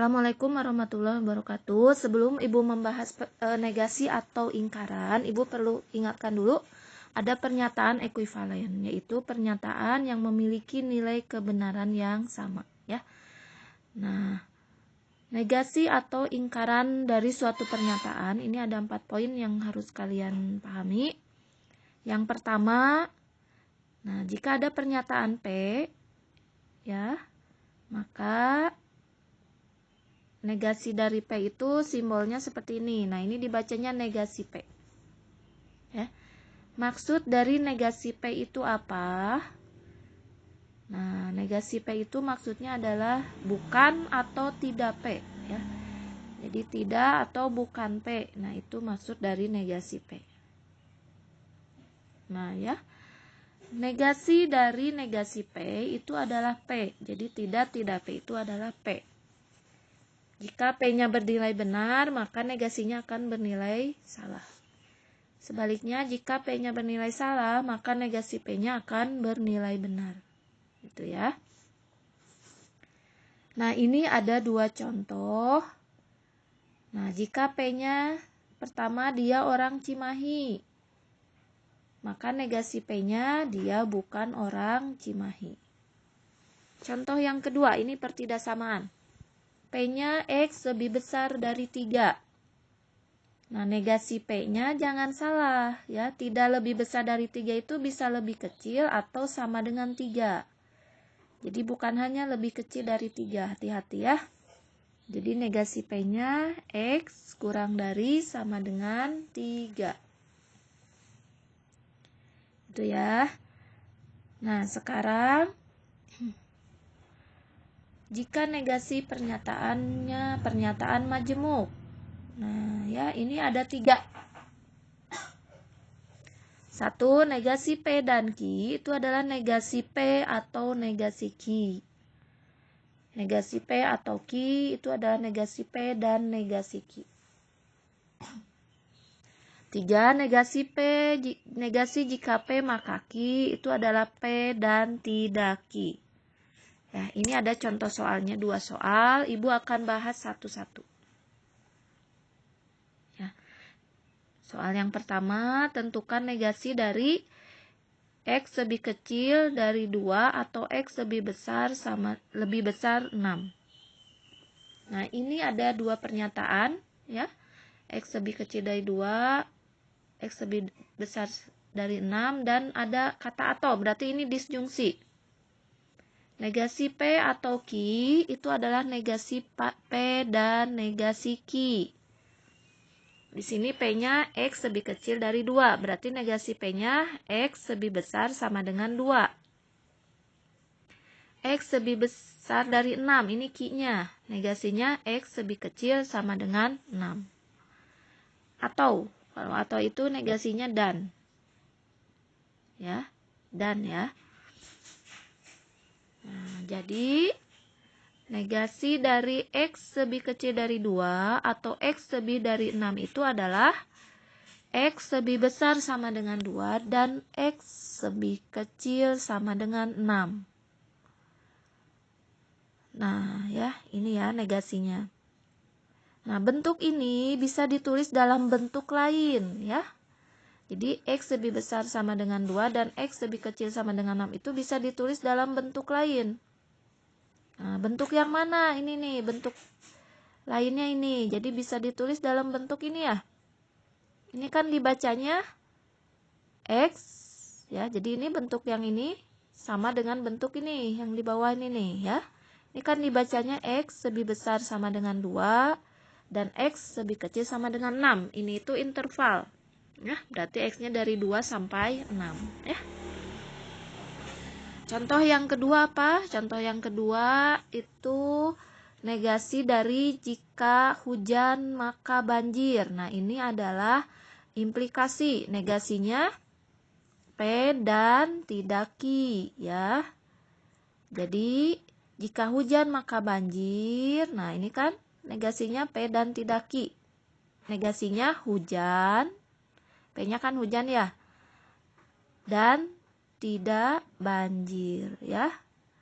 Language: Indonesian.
Assalamualaikum warahmatullahi wabarakatuh. Sebelum Ibu membahas negasi atau ingkaran, Ibu perlu ingatkan dulu ada pernyataan ekuivalen, yaitu pernyataan yang memiliki nilai kebenaran yang sama, ya. Nah, negasi atau ingkaran dari suatu pernyataan ini ada 4 poin yang harus kalian pahami. Yang pertama, nah jika ada pernyataan P, ya, maka negasi dari P itu simbolnya seperti ini. Nah, ini dibacanya negasi P. Ya. Maksud dari negasi P itu apa? Nah, negasi P itu maksudnya adalah bukan atau tidak P. Ya. Jadi, tidak atau bukan P. Nah, itu maksud dari negasi P. Nah, ya. Negasi dari negasi P itu adalah P. Jadi, tidak P itu adalah P. Jika P-nya bernilai benar, maka negasinya akan bernilai salah. Sebaliknya, jika P-nya bernilai salah, maka negasi P-nya akan bernilai benar. Gitu ya. Nah, ini ada 2 contoh. Nah, jika P-nya pertama dia orang Cimahi, maka negasi P-nya dia bukan orang Cimahi. Contoh yang kedua, ini pertidaksamaan. P-nya X lebih besar dari 3. Nah, negasi P-nya jangan salah, ya. Tidak lebih besar dari 3 itu bisa lebih kecil atau sama dengan 3. Jadi, bukan hanya lebih kecil dari 3. Hati-hati ya. Jadi, negasi P-nya X kurang dari sama dengan 3. Itu ya. Nah, sekarang jika negasi pernyataannya pernyataan majemuk. Nah, ya, ini ada 3. 1, negasi P dan Q itu adalah negasi P atau negasi Q. Negasi P atau Q itu adalah negasi P dan negasi Q. 3, negasi P, negasi jika P maka Q itu adalah P dan tidak Q. Ya, ini ada contoh soalnya 2 soal, Ibu akan bahas satu-satu. Ya. Soal yang pertama, tentukan negasi dari X lebih kecil dari 2 atau X lebih besar 6. Nah, ini ada 2 pernyataan, ya. X lebih kecil dari 2, X lebih besar dari 6, dan ada kata atau, berarti ini disjungsi. Negasi P atau Q itu adalah negasi P dan negasi Q. Di sini P-nya X lebih kecil dari 2. Berarti negasi P-nya X lebih besar sama dengan 2. X lebih besar dari 6. Ini Q-nya. Negasinya X lebih kecil sama dengan 6. Atau, kalau atau itu negasinya dan. Ya, dan ya. Nah, jadi negasi dari X lebih kecil dari 2 atau X lebih dari 6 itu adalah X lebih besar sama dengan 2 dan X lebih kecil sama dengan 6. Nah, ya, ini ya negasinya. Nah, bentuk ini bisa ditulis dalam bentuk lain, ya. Jadi, X lebih besar sama dengan 2 dan X lebih kecil sama dengan 6 itu bisa ditulis dalam bentuk lain. Nah, bentuk yang mana? Ini nih, bentuk lainnya ini. Jadi, bisa ditulis dalam bentuk ini ya. Ini kan dibacanya X, ya. Jadi, ini bentuk yang ini sama dengan bentuk ini, yang di bawah ini nih, ya. Ini kan dibacanya X lebih besar sama dengan 2 dan X lebih kecil sama dengan 6. Ini itu interval. Ya, berarti X-nya dari 2 sampai 6. Ya. Contoh yang kedua apa? Contoh yang kedua itu negasi dari jika hujan maka banjir. Nah, ini adalah implikasi. Negasinya P dan tidak Q, ya. Jadi, jika hujan maka banjir. Nah, ini kan negasinya P dan tidak Q. Negasinya hujan. P-nya kan hujan ya. Dan tidak banjir, ya.